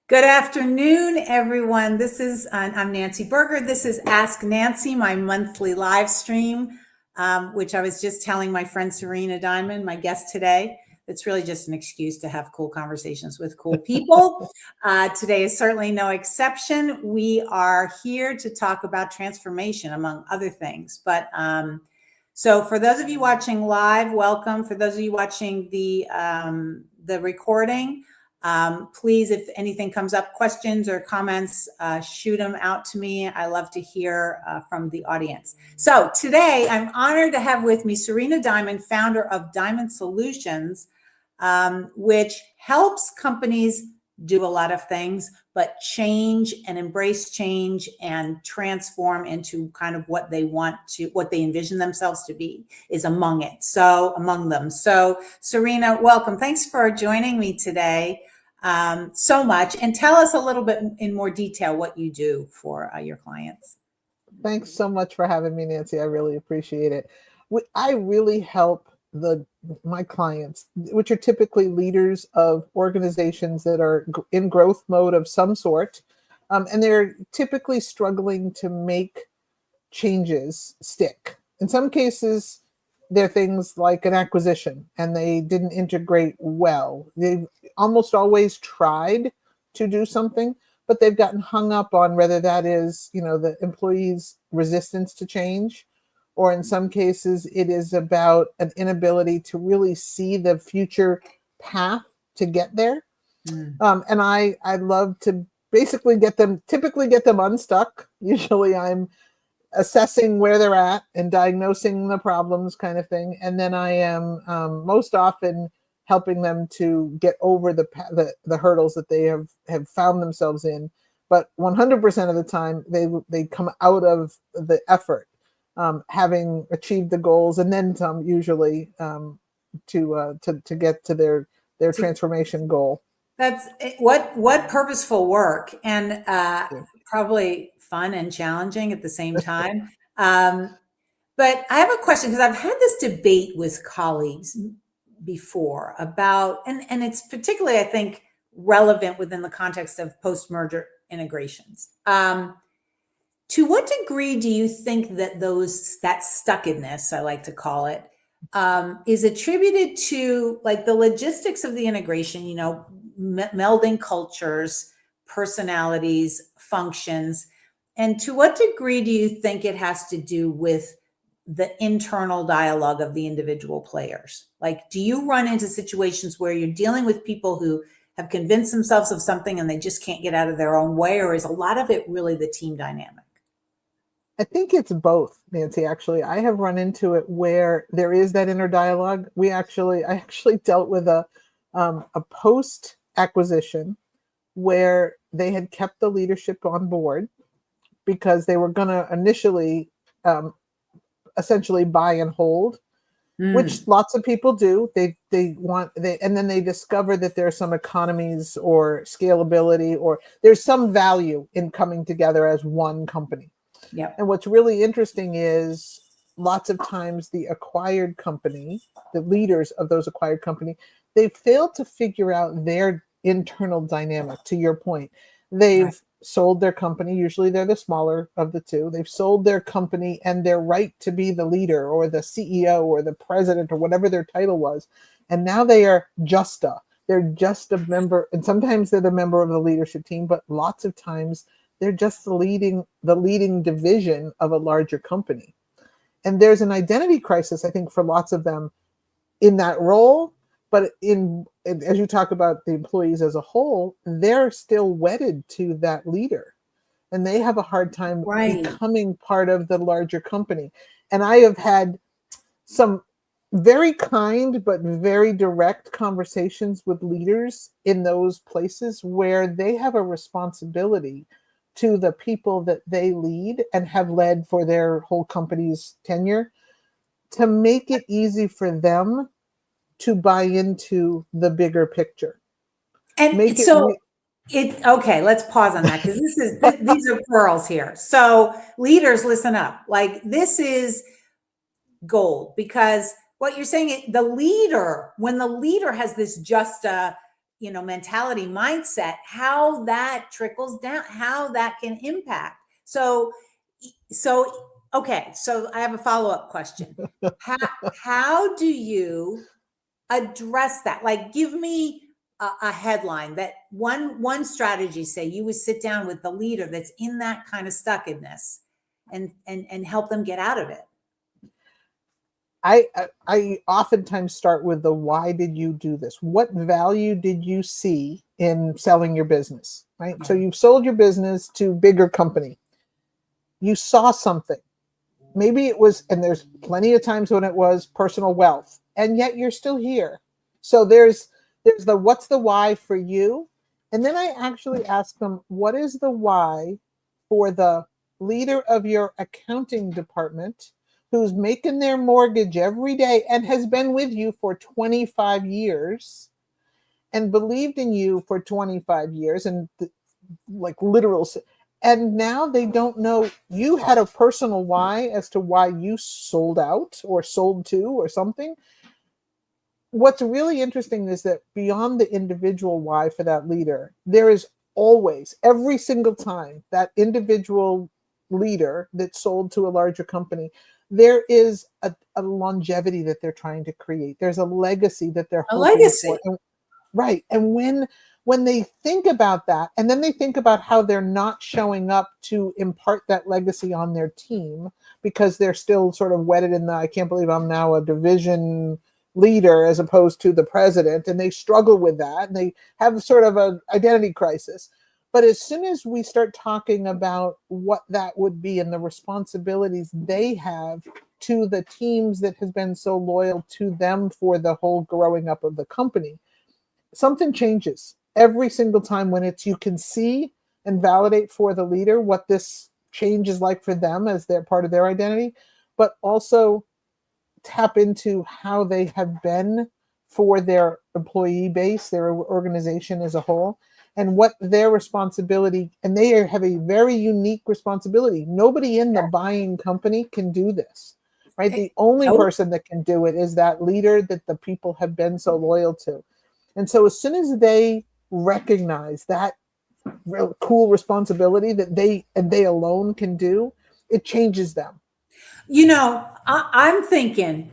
Good afternoon, everyone. I'm Nancy Berger. This is Ask Nancy, my monthly live stream, which I was just telling my friend Sarena Diamond, my guest today. It's really just an excuse to have cool conversations with cool people. Today is certainly no exception. We are here to talk about transformation, among other things. So for those of you watching live, welcome. For those of you watching the recording, please, if anything comes up, questions or comments, shoot them out to me. I love to hear from the audience. So today I'm honored to have with me Sarena Diamond, founder of Diamond Solutions, which helps companies do a lot of things, but change and embrace change and transform into kind of what they envision themselves to be is among them. So Sarena, welcome. Thanks for joining me today. So much. And tell us a little bit in more detail what you do for your clients. Thanks so much for having me, Nancy. I really appreciate it. I really help my clients, which are typically leaders of organizations that are in growth mode of some sort, and they're typically struggling to make changes stick. In some cases, they're things like an acquisition and they didn't integrate well. They've almost always tried to do something, but they've gotten hung up on whether that is, the employee's resistance to change, or in some cases, it is about an inability to really see the future path to get there. And I love to basically typically get them unstuck. Usually I'm assessing where they're at and diagnosing the problems kind of thing. And then I am most often helping them to get over the hurdles that they have found themselves in. But 100% of the time, they come out of the effort having achieved the goals and then some, usually, to get to their transformation goal. That's what purposeful work, and probably fun and challenging at the same time. But I have a question, because I've had this debate with colleagues before about, and it's particularly, I think, relevant within the context of post-merger integrations. To what degree do you think that that stuckedness, I like to call it, is attributed to like the logistics of the integration, melding cultures, personalities, functions, and to what degree do you think it has to do with the internal dialogue of the individual players? Like, do you run into situations where you're dealing with people who have convinced themselves of something and they just can't get out of their own way, or is a lot of it really the team dynamic? I think it's both, Nancy. Actually, I have run into it where there is that inner dialogue. I actually dealt with a post acquisition where they had kept the leadership on board because they were going to initially essentially buy and hold, which lots of people do. And then they discover that there are some economies or scalability, or there's some value in coming together as one company. Yep. And what's really interesting is lots of times the acquired company, the leaders of those acquired company, they fail to figure out their internal dynamic. To your point, they've sold their company. Usually they're the smaller of the two. They've sold their company and their right to be the leader or the CEO or the president or whatever their title was. And now they're just a member. And sometimes they're the member of the leadership team, but lots of times they're just the leading division of a larger company. And there's an identity crisis, I think, for lots of them in that role. But as you talk about the employees as a whole, they're still wedded to that leader. And they have a hard time becoming part of the larger company. And I have had some very kind but very direct conversations with leaders in those places where they have a responsibility to the people that they lead and have led for their whole company's tenure, to make it easy for them to buy into the bigger picture. And okay, let's pause on that, because these are pearls here. So leaders, listen up. Like, this is gold, because what you're saying, when the leader has this just a mentality, mindset, how that trickles down, how that can impact. So okay, so I have a follow-up question. How do you address that? Like, give me a headline, that one strategy. Say you would sit down with the leader that's in that kind of stuckedness and help them get out of it. I oftentimes start with the why did you do this? What value did you see in selling your business? Right. So you've sold your business to a bigger company. You saw something. Maybe it was, and there's plenty of times when it was personal wealth, and yet you're still here. So there's the what's the why for you? And then I actually ask them, what is the why for the leader of your accounting department who's making their mortgage every day and has been with you for 25 years and believed in you for 25 years and like literal, and now they don't know you had a personal why as to why you sold out or sold to or something. What's really interesting is that beyond the individual why for that leader, there is always, every single time, that individual leader that sold to a larger company, there is a longevity that they're trying to create. There's a legacy that they're A hoping legacy. for. Right. And when they think about that, and then they think about how they're not showing up to impart that legacy on their team because they're still sort of wedded in the, I can't believe I'm now a division leader as opposed to the president, and they struggle with that, and they have sort of an identity crisis. But as soon as we start talking about what that would be and the responsibilities they have to the teams that has been so loyal to them for the whole growing up of the company, something changes every single time when it's, you can see and validate for the leader what this change is like for them as they're part of their identity, but also tap into how they have been for their employee base, their organization as a whole, and what their responsibility, and they have a very unique responsibility. Nobody in the buying company can do this, right? The only person that can do it is that leader that the people have been so loyal to. And so as soon as they recognize that real cool responsibility that they alone can do, it changes them. I'm thinking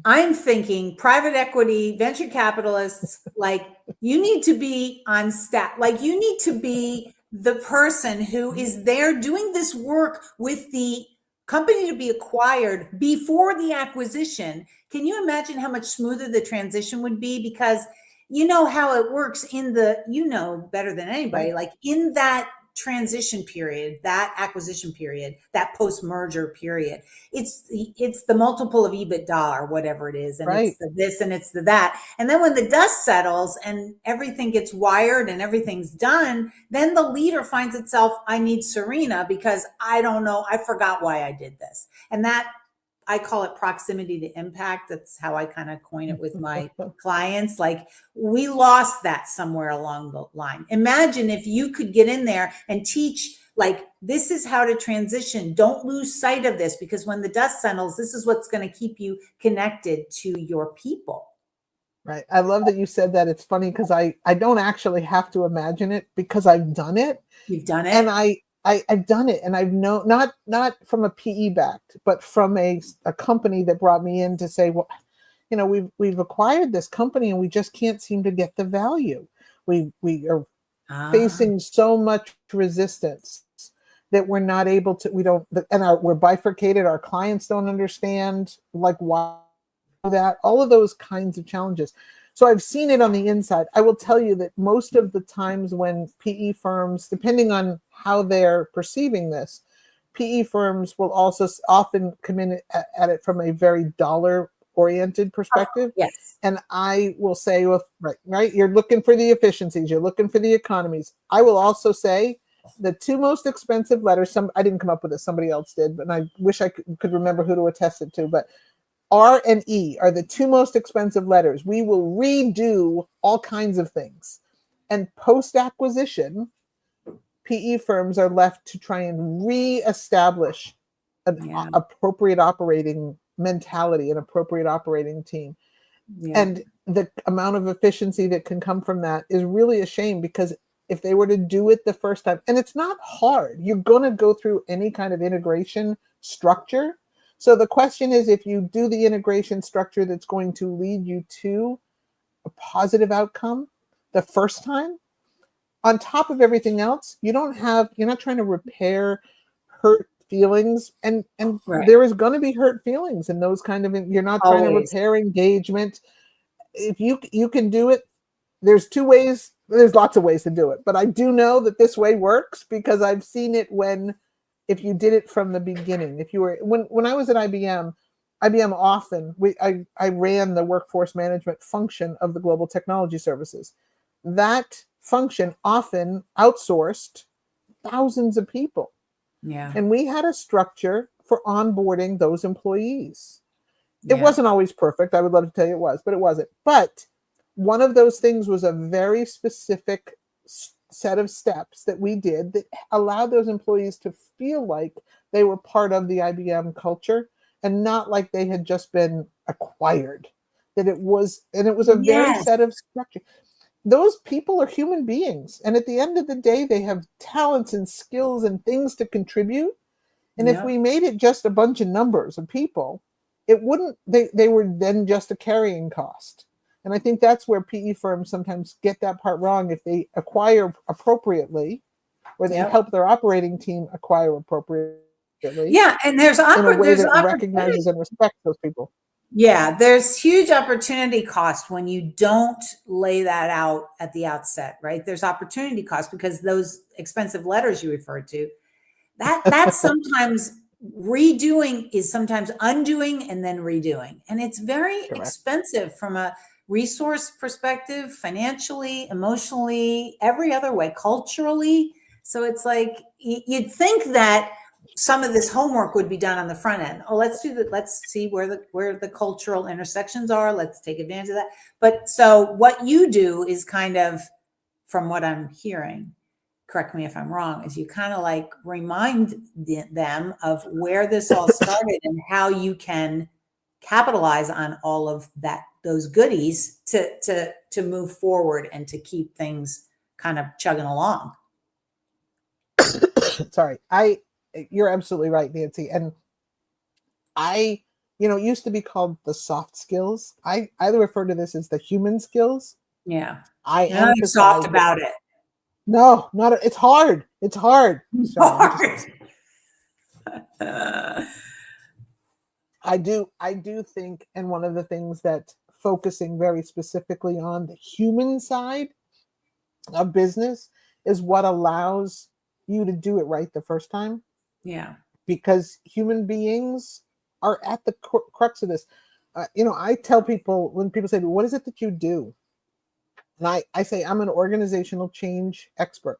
I'm thinking private equity, venture capitalists, like, you need to be on staff. Like, you need to be the person who is there doing this work with the company to be acquired before the acquisition. Can you imagine how much smoother the transition would be? Because you know how it works better than anybody, Right. like in that transition period, that acquisition period, that post-merger period, it's the multiple of EBITDA or whatever it is, and Right. it's the this and it's the that. And then when the dust settles and everything gets wired and everything's done, then the leader finds itself, I need Sarena because I don't know, I forgot why I did this. And that, I call it proximity to impact. That's how I kind of coin it with my clients. Like, we lost that somewhere along the line. Imagine if you could get in there and teach, like, this is how to transition. Don't lose sight of this, because when the dust settles, this is what's going to keep you connected to your people. Right. I love that you said that. It's funny because I don't actually have to imagine it because I've done it. You've done it. And I've done it, and I've known, not from a PE backed, but from a company that brought me in to say, well, we've acquired this company and we just can't seem to get the value. We are facing so much resistance that we're not able to. We're bifurcated. Our clients don't understand, like, why that, all of those kinds of challenges. So I've seen it on the inside. I will tell you that most of the times when PE firms, depending on how they're perceiving this, PE firms will also often come in at it from a very dollar-oriented perspective. Yes. And I will say, well, right, you're looking for the efficiencies, you're looking for the economies. I will also say the two most expensive letters, I didn't come up with this, somebody else did, but I wish I could remember who to attest it to, but R and E are the two most expensive letters. We will redo all kinds of things. And post-acquisition, PE firms are left to try and reestablish an appropriate operating mentality, an appropriate operating team. Yeah. And the amount of efficiency that can come from that is really a shame, because if they were to do it the first time, and it's not hard, you're going to go through any kind of integration structure. So the question is, if you do the integration structure that's going to lead you to a positive outcome the first time, on top of everything else, you're not trying to repair hurt feelings, and Right. there is going to be hurt feelings and those kind of, you're not trying to Always. repair engagement. If you can do it, there's two ways, there's lots of ways to do it, but I do know that this way works because I've seen it if you did it from the beginning. If you were, when I was at IBM often, I ran the workforce management function of the global technology services. That function often outsourced thousands of people. Yeah. And we had a structure for onboarding those employees. It Yeah. wasn't always perfect. I would love to tell you it was, but it wasn't. But one of those things was a very specific set of steps that we did that allowed those employees to feel like they were part of the IBM culture and not like they had just been acquired. It was a very Yes. set of structure. Those people are human beings. And at the end of the day, they have talents and skills and things to contribute. And if Yeah. we made it just a bunch of numbers of people, it wouldn't, they were then just a carrying cost. And I think that's where PE firms sometimes get that part wrong. If they acquire appropriately, or they Yep. help their operating team acquire appropriately Yeah. And there's in a way there's that opportunity. recognizes and respects those people. Yeah, there's huge opportunity cost when you don't lay that out at the outset, right? There's opportunity cost because those expensive letters you referred to, that's sometimes redoing is sometimes undoing and then redoing. And it's very Correct. expensive from a resource perspective, financially, emotionally, every other way, culturally. So it's like you'd think that some of this homework would be done on the front end. Oh, let's do that. Let's see where the cultural intersections are. Let's take advantage of that. But so what you do is kind of, from what I'm hearing, correct me if I'm wrong, is you kind of like remind them of where this all started and how you can capitalize on all of those goodies to move forward and to keep things kind of chugging along. Sorry, you're absolutely right, Nancy. And it used to be called the soft skills. I refer to this as the human skills. Yeah. I You're not soft emphasize about it. no, not it's hard. It's hard. Sorry, I do think, and one of the things that focusing very specifically on the human side of business is what allows you to do it right the first time. Yeah. Because human beings are at the crux of this. I tell people, when people say, what is it that you do? And I say, I'm an organizational change expert.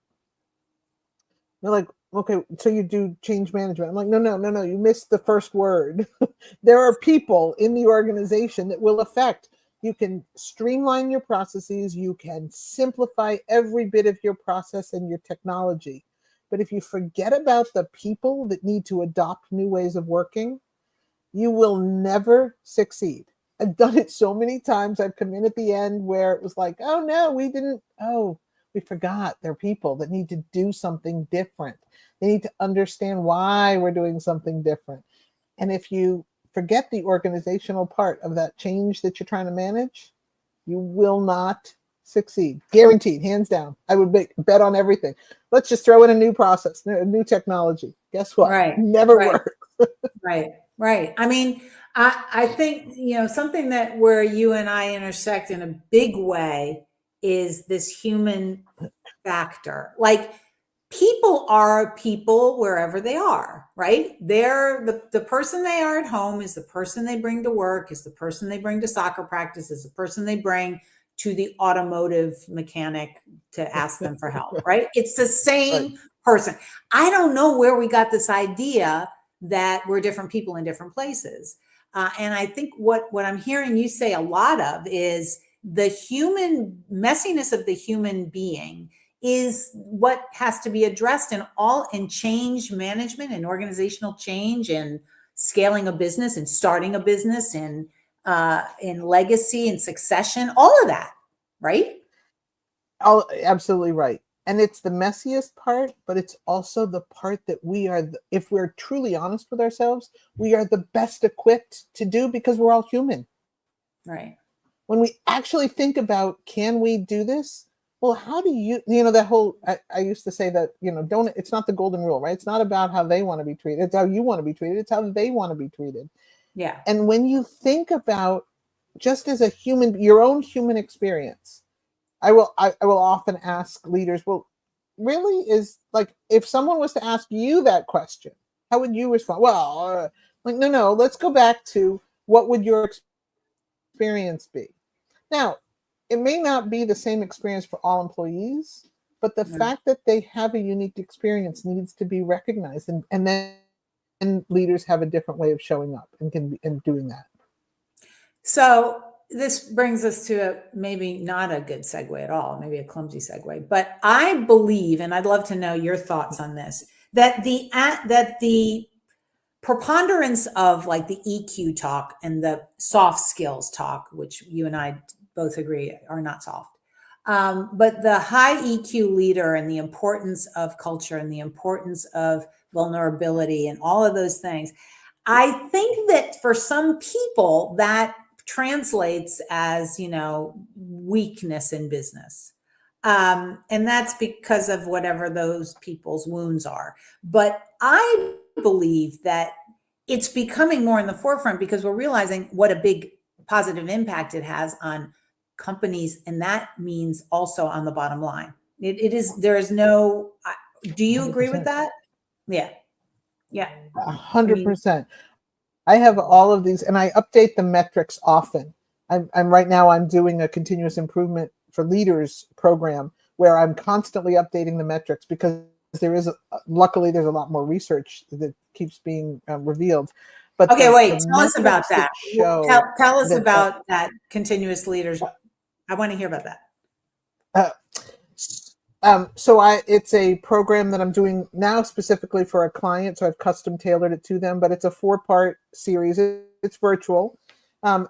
They're like, okay, so you do change management. I'm like, no, you missed the first word. There are people in the organization that will affect. You can streamline your processes. You can simplify every bit of your process and your technology. But if you forget about the people that need to adopt new ways of working, you will never succeed. I've done it so many times. I've come in at the end where it was like, oh no, we forgot. They're people that need to do something different. They need to understand why we're doing something different. And if you forget the organizational part of that change that you're trying to manage, you will not succeed. Guaranteed, hands down. I would bet on everything. Let's just throw in a new process, a new technology. Guess what? Right. Never Right. works. Right. I mean, I think, something that where you and I intersect in a big way is this human factor. Like, people are people wherever they are, right? They're the person they are at home is the person they bring to work, is the person they bring to soccer practice, is the person they bring to the automotive mechanic to ask them for help, right? It's the same Right. person. I don't know where we got this idea that we're different people in different places. And I think what I'm hearing you say a lot of is the human messiness of the human being is what has to be addressed in change management and organizational change and scaling a business and starting a business and in legacy and succession, all of that, right? Oh, absolutely right. And it's the messiest part, but it's also the part that we are, if we're truly honest with ourselves, we are the best equipped to do because we're all human. Right. When we actually think about, can we do this? Well, how do that whole, I used to say that, don't, it's not the golden rule, right? It's not about how they want to be treated. It's how you want to be treated. It's how they want to be treated. Yeah. And when you think about just as a human, your own human experience, I will often ask leaders, well, really, is like, if someone was to ask you that question, how would you respond? Well, like, no, let's go back to what would your experience be? Now, it may not be the same experience for all employees, but the fact that they have a unique experience needs to be recognized, and then leaders have a different way of showing up and doing that. So this brings us to maybe not a good segue at all, maybe a clumsy segue, but I believe, and I'd love to know your thoughts on this, that the preponderance of like the EQ talk and the soft skills talk, which you and I both agree are not soft, but the high EQ leader and the importance of culture and the importance of vulnerability and all of those things, I think that for some people that translates as, weakness in business. And that's because of whatever those people's wounds are. But I believe that it's becoming more in the forefront because we're realizing what a big positive impact it has on companies. And that means also on the bottom line. It is, there is no, do you agree with 100%. that? Yeah. Yeah. 100%. I have all of these, and I update the metrics often. I'm right now, I'm doing a continuous improvement for leaders program where I'm constantly updating the metrics because luckily there's a lot more research that keeps being revealed. But okay, wait, the tell us about metrics that. Tell us about that continuous leaders. I want to hear about that. It's a program that I'm doing now specifically for a client, so I've custom tailored it to them, but it's a 4-part series. It's virtual,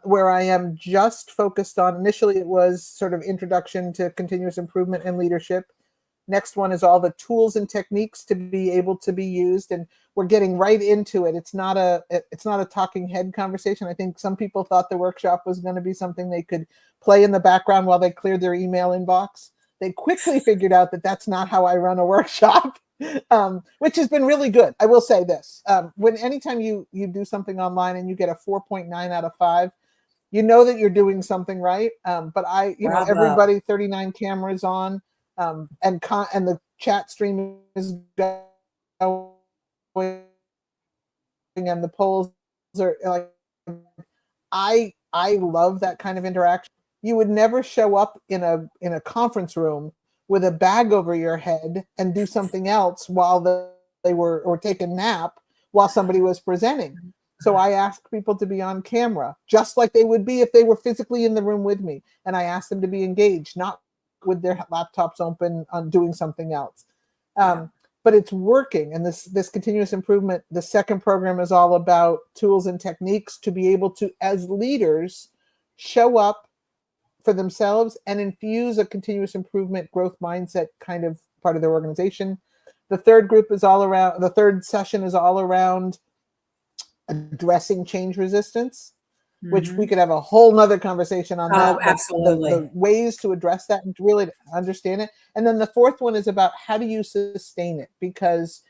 where I am just focused on, initially it was sort of introduction to continuous improvement and leadership. Next one is all the tools and techniques to be able to be used, and we're getting right into it. It's not a talking head conversation. I think some people thought the workshop was going to be something they could play in the background while they cleared their email inbox. They quickly figured out that that's not how I run a workshop, which has been really good. I will say this: anytime you do something online and you get a 4.9 out of 5, you know that you're doing something right. But everybody, 39 cameras on, and the chat stream is going, and the polls are like, I love that kind of interaction. You would never show up in a conference room with a bag over your head and do something else while they were, or take a nap while somebody was presenting. So I ask people to be on camera, just like they would be if they were physically in the room with me. And I ask them to be engaged, not with their laptops open on doing something else. But it's working. And this continuous improvement, the second program is all about tools and techniques to be able to, as leaders, show up for themselves and infuse a continuous improvement growth mindset kind of part of their organization. The third session is all around addressing change resistance, which we could have a whole nother conversation on that. Absolutely. The ways to address that and to really understand it. And then the fourth one is about how do you sustain it? Because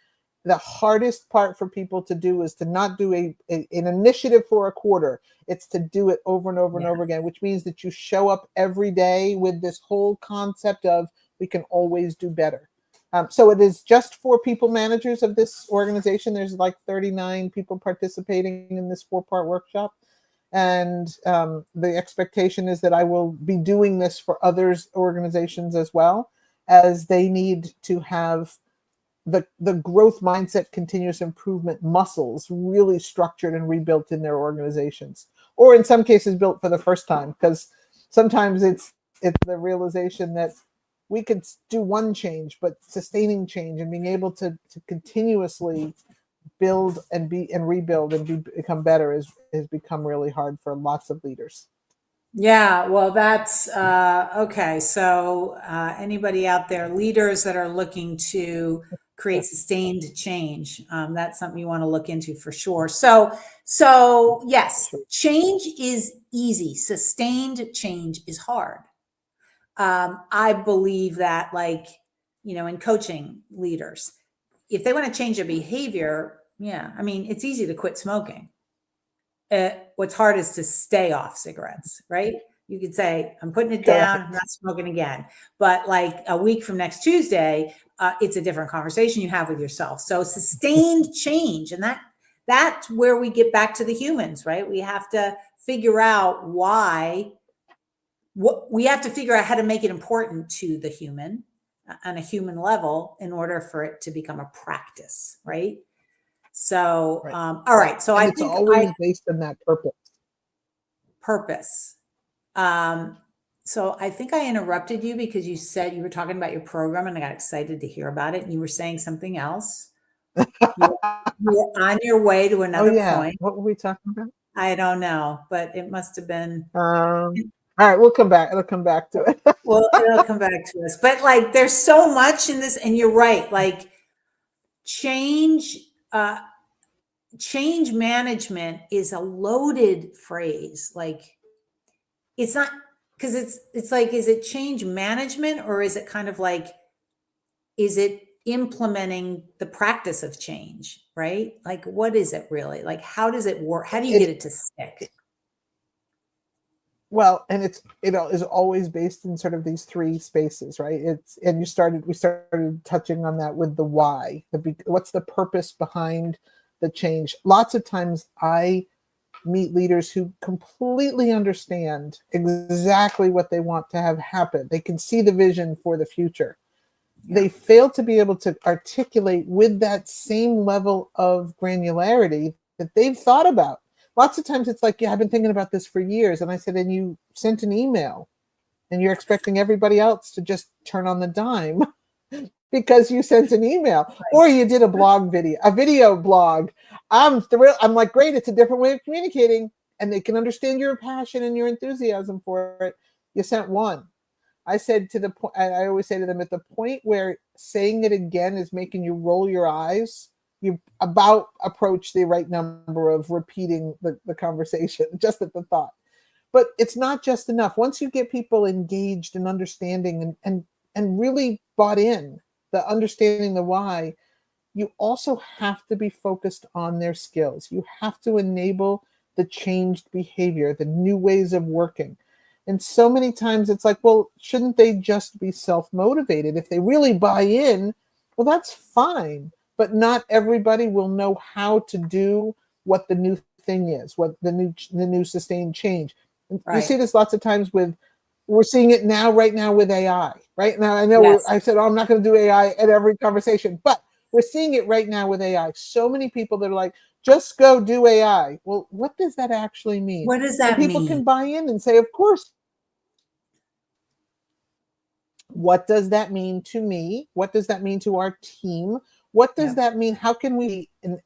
the hardest part for people to do is to not do an initiative for a quarter. It's to do it over and over and over again, which means that you show up every day with this whole concept of we can always do better. So it is just for people managers of this organization. There's like 39 people participating in this 4-part workshop. And the expectation is that I will be doing this for others organizations as well, as they need to have the growth mindset, continuous improvement muscles really structured and rebuilt in their organizations, or in some cases built for the first time, because sometimes it's the realization that we could do one change, but sustaining change and being able to continuously build and rebuild and become better has become really hard for lots of leaders. Yeah, well, that's okay. So, anybody out there, leaders that are looking to create sustained change, that's something you want to look into for sure. So yes, change is easy. Sustained change is hard. I believe that, like, in coaching leaders, if they want to change their behavior, yeah, I mean, it's easy to quit smoking. What's hard is to stay off cigarettes, right? You could say, I'm putting it down, I'm not smoking again. But like a week from next Tuesday, it's a different conversation you have with yourself. So sustained change, and that's where we get back to the humans, right? We have to figure out we have to figure out how to make it important to the human on a human level in order for it to become a practice, right? So, Right. all right. So And I it's think always based on that purpose. Um, so I think I interrupted you because you said you were talking about your program and I got excited to hear about it. And you were saying something else. You were on your way to Oh another yeah, point. what were we talking about? I don't know, but it must have been. All right, we'll come back. It'll come back to it. Well, it'll come back to us. But like, there's so much in this, and you're right. Like, change, uh, change management is a loaded phrase. Like, it's not, because it's like, is it change management, or is it kind of like, is it implementing the practice of change, right? Like, what is it really? Like, how does it work? How do you get it to stick? Well, and it's is always based in sort of these three spaces, right? We started touching on that with the why, what's the purpose behind the change. Lots of times I meet leaders who completely understand exactly what they want to have happen. They can see the vision for the future. Yeah. They fail to be able to articulate with that same level of granularity that they've thought about. Lots of times it's like, yeah, I've been thinking about this for years. And I said, and you sent an email and you're expecting everybody else to just turn on the dime because you sent an email, or you did a video blog. I'm thrilled. I'm like, great. It's a different way of communicating and they can understand your passion and your enthusiasm for it. You sent one. I said to the point, I always say to them, at the point where saying it again is making you roll your eyes, you about approach the right number of repeating the conversation, just at the thought. But it's not just enough. Once you get people engaged and understanding and really bought in, the understanding the why, you also have to be focused on their skills. You have to enable the changed behavior, the new ways of working. And so many times it's like, well, shouldn't they just be self-motivated? If they really buy in, well, that's fine. But not everybody will know how to do what the new thing is, what the new sustained change. Right. You see this lots of times we're seeing it right now with AI. Right now, I know Yes. I said, oh, I'm not going to do AI at every conversation, but we're seeing it right now with AI. So many people that are like, just go do AI. Well, what does that actually mean? What does that and people mean? can buy in and say, of course. What does that mean to me? What does that mean to our team? What does that mean? How can we an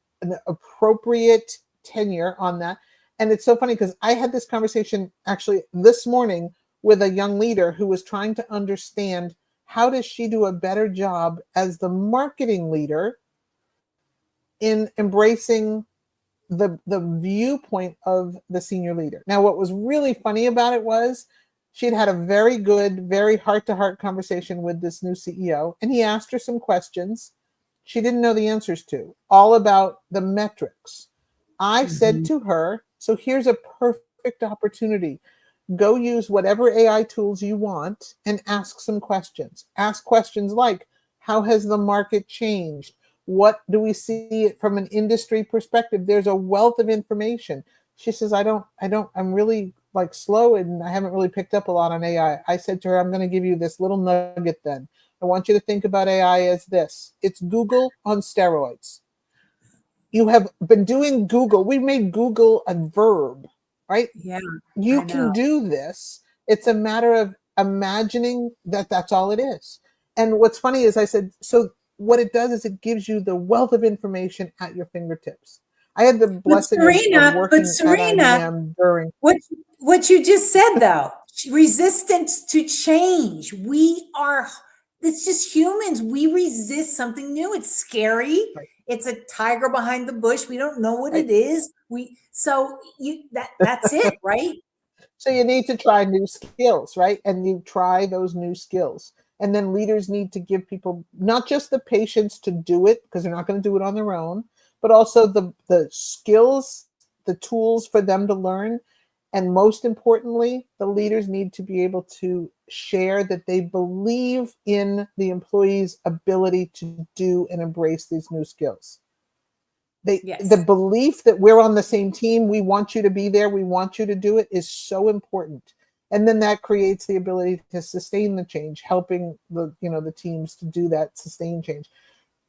appropriate tenure on that? And it's so funny because I had this conversation actually this morning with a young leader who was trying to understand how does she do a better job as the marketing leader in embracing the viewpoint of the senior leader. Now, what was really funny about it was she'd had a very good, very heart-to-heart conversation with this new CEO, and he asked her some questions she didn't know the answers to, all about the metrics. I said to her, so here's a perfect opportunity. Go use whatever AI tools you want and ask some questions. Ask questions like, how has the market changed? What do we see from an industry perspective? There's a wealth of information. She says, I'm really like slow and I haven't really picked up a lot on AI. I said to her, I'm going to give you this little nugget then. I want you to think about AI as this. It's Google on steroids. You have been doing Google. We made Google a verb, right? Yeah. You can do this. It's a matter of imagining that that's all it is. And what's funny is I said, so what it does is it gives you the wealth of information at your fingertips. I had the But blessing of Serena, but working at Serena, IBM during. what what you just said though, resistance to change. We are, it's just humans. We resist something new. It's scary. Right, It's a tiger behind the bush. We don't know what right. it is. We so you that's it, right? So you need to try new skills, right? And you try those new skills. And then leaders need to give people not just the patience to do it, because they're not going to do it on their own, but also the skills, the tools for them to learn. And most importantly, the leaders need to be able to share that they believe in the employee's ability to do and embrace these new skills. The Yes. belief that we're on the same team, we want you to be there, we want you to do it, is so important. And then that creates the ability to sustain the change, helping the teams to do that sustained change.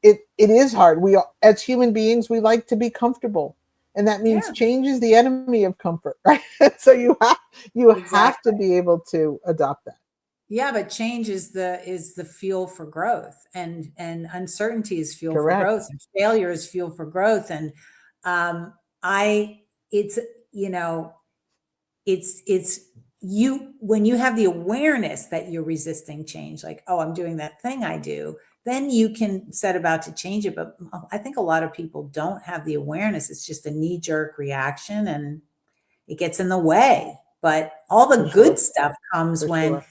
It is hard. We, as human beings, we like to be comfortable, and that means Yeah, change is the enemy of comfort, right? So you have to exactly. be able to adopt that. Yeah, but change is the fuel for growth, and uncertainty is fuel for Correct. growth, and failure is fuel for growth. And I it's you know it's you, when you have the awareness that you're resisting change, like, oh, I'm doing that thing I do, then you can set about to change it. But I think a lot of people don't have the awareness. It's just a knee jerk reaction, and it gets in the way. But all For the good sure. stuff comes For when sure.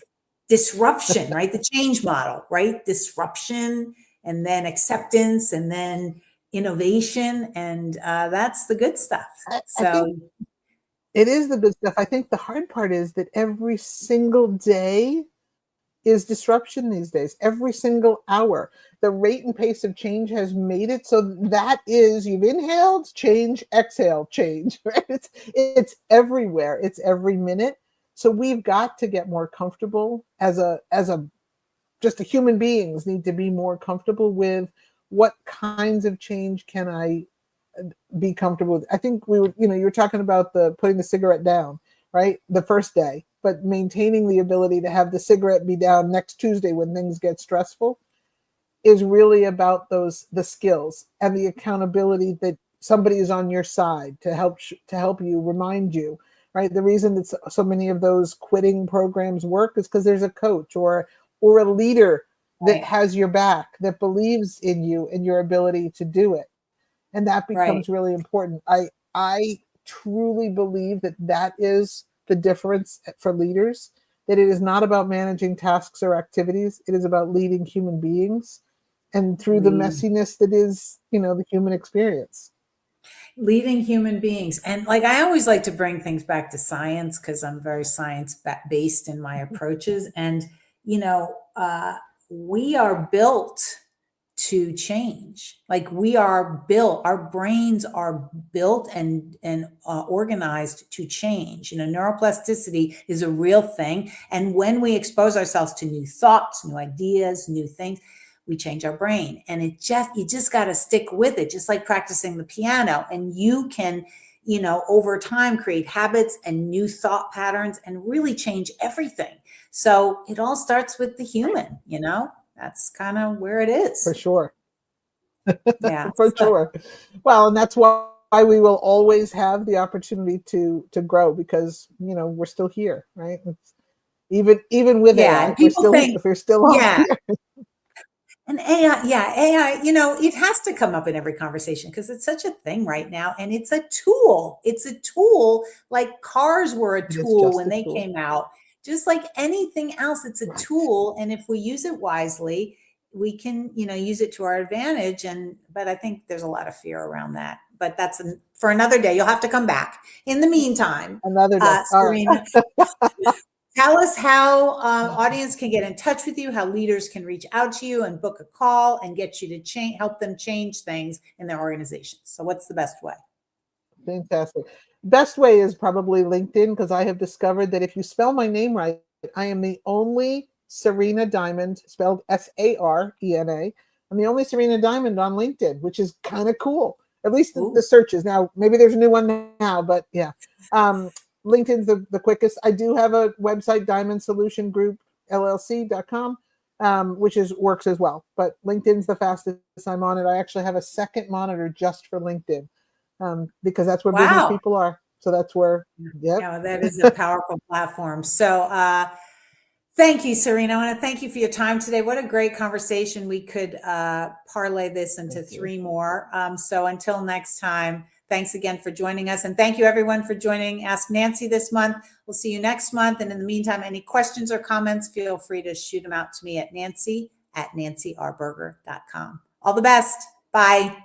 disruption, right? The change model, right? Disruption, and then acceptance, and then innovation. And that's the good stuff. I think So, it is the good stuff. I think the hard part is that every single day is disruption these days. Every single hour, the rate and pace of change has made it so that is, you've inhaled change, exhale change, right? It's everywhere. It's every minute. So we've got to get more comfortable as a just the human beings need to be more comfortable with what kinds of change can I be comfortable with. I think you were talking about the putting the cigarette down, right? The first day, but maintaining the ability to have the cigarette be down next Tuesday when things get stressful is really about the skills and the accountability that somebody is on your side to help you, remind you, right? The reason that so many of those quitting programs work is because there's a coach or a leader that right, has your back, that believes in you and your ability to do it, and that right. becomes really important. I truly believe that is the difference for leaders, that it is not about managing tasks or activities, it is about leading human beings, and through the Lead, messiness that is the human experience. leading human beings. And like, I always like to bring things back to science because I'm very science based in my approaches. And, you know, we are built to change. Like, we are built, our brains are built and organized to change. Neuroplasticity is a real thing, and when we expose ourselves to new thoughts, new ideas, new things, we change our brain. And you just got to stick with it, just like practicing the piano. And you can, over time, create habits and new thought patterns and really change everything. So it all starts with the human. That's kind of where it For is. sure. Yeah. For sure. Well, and that's why we will always have the opportunity to grow, because we're still here, right? Even with Yeah. And AI, we're people still, think, if we're still all yeah. here. And AI, yeah, AI, it has to come up in every conversation because it's such a thing right now. And it's a tool. It's a tool, like cars were a It is tool just when a they tool. came out. Just like anything else, it's a Right. tool. And if we use it wisely, we can, use it to our advantage. But I think there's a lot of fear around that. But that's for another day. You'll have to come back. In the meantime, Another day. All right. Serena, tell us how audience can get in touch with you, how leaders can reach out to you and book a call and get you to help them change things in their organizations. So what's the best way? Fantastic. Best way is probably LinkedIn, because I have discovered that if you spell my name right, I am the only Sarena Diamond, spelled Sarena. I'm the only Sarena Diamond on LinkedIn, which is kind of cool. At least the Ooh, searches. Now, maybe there's a new one now, but yeah. Um, LinkedIn's the quickest. I do have a website, Diamond Solution Group LLC.com. which works as well. But LinkedIn's the fastest I'm on it. I actually have a second monitor just for LinkedIn because that's where business Wow. people are. So that's where, Yeah, that is a powerful platform. So thank you, Sarena. I want to thank you for your time today. What a great conversation. We could parlay this into 3 more. So until next time, thanks again for joining us. And thank you everyone for joining Ask Nancy this month. We'll see you next month. And in the meantime, any questions or comments, feel free to shoot them out to me at nancy@nancyRburger.com. All the best. Bye.